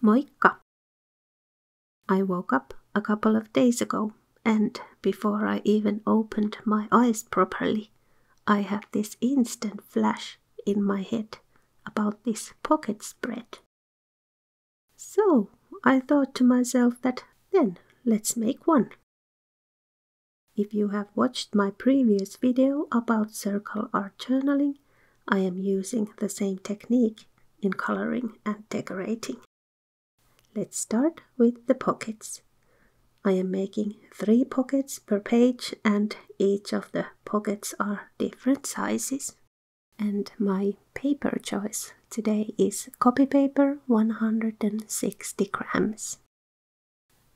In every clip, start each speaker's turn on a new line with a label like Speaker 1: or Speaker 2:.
Speaker 1: Moikka! I woke up a couple of days ago, and before I even opened my eyes properly, I have this instant flash in my head about this pocket spread. So I thought to myself that then let's make one. If you have watched my previous video about circle art journaling, I am using the same technique in coloring and decorating. Let's start with the pockets. I am making 3 pockets per page and each of the pockets are different sizes. And my paper choice today is copy paper 160 grams.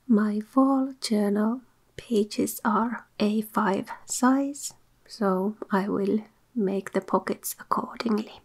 Speaker 1: My fall journal pages are A5 size, so I will make the pockets accordingly.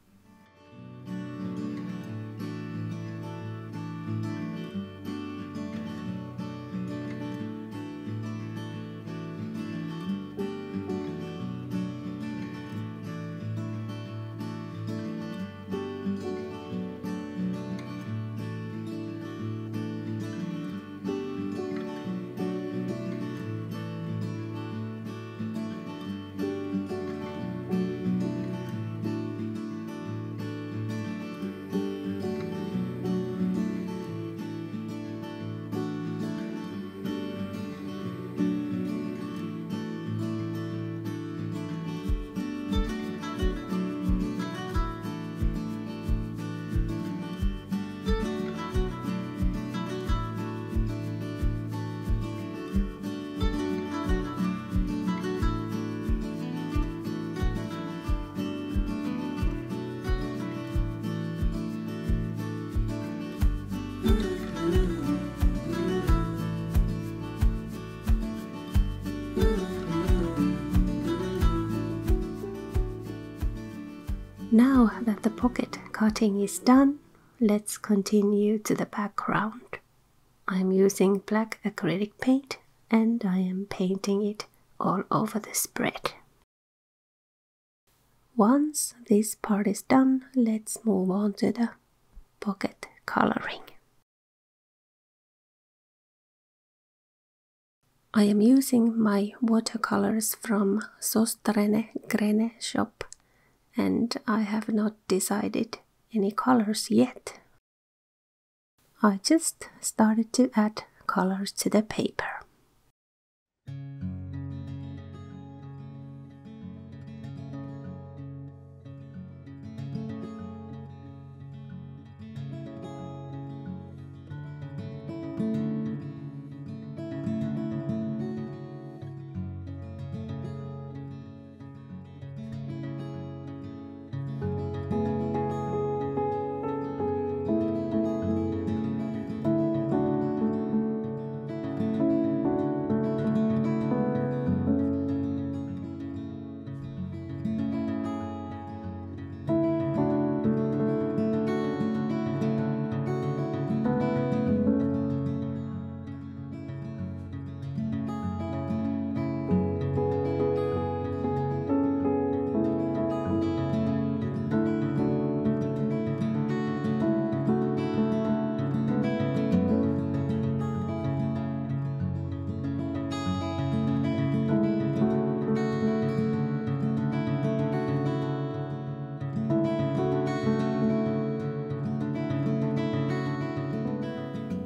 Speaker 1: Now that the pocket cutting is done, let's continue to the background. I'm using black acrylic paint and I am painting it all over the spread. Once this part is done, let's move on to the pocket coloring. I am using my watercolors from Sostrene Grene shop, and I have not decided any colors yet. I just started to add colors to the paper.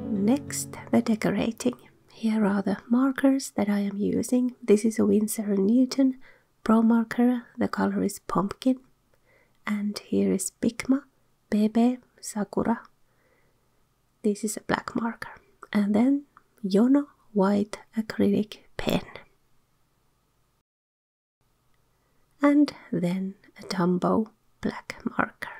Speaker 1: Next, the decorating. Here are the markers that I am using. This is a Winsor & Newton Pro marker. The color is pumpkin. And here is Pigma BB Sakura. This is a black marker. And then Yono white acrylic pen. And then a Dumbo black marker.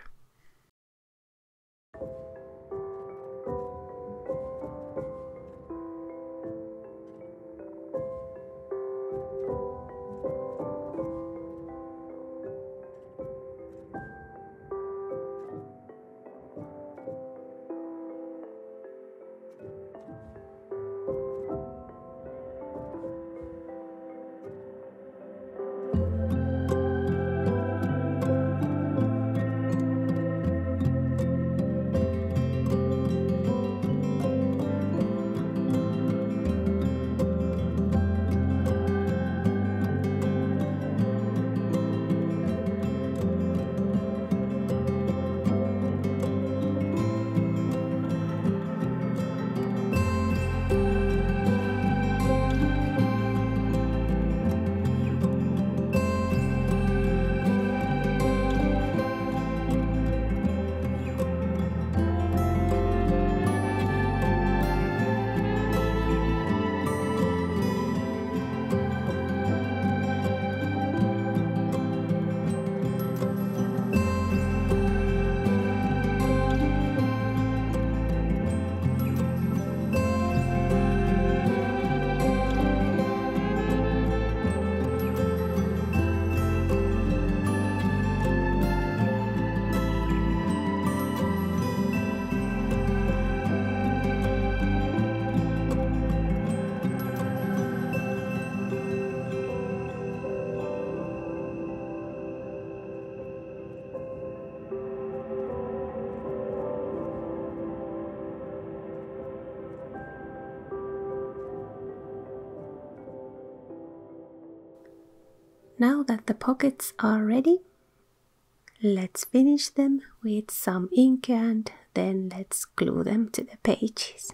Speaker 1: Now that the pockets are ready, let's finish them with some ink and then let's glue them to the pages.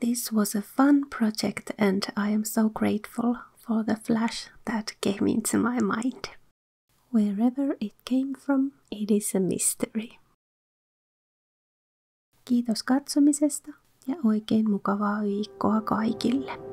Speaker 1: This was a fun project and I am so grateful for the flash that came into my mind. Wherever it came from, it is a mystery. Kiitos katsomisesta ja oikein mukavaa viikkoa kaikille.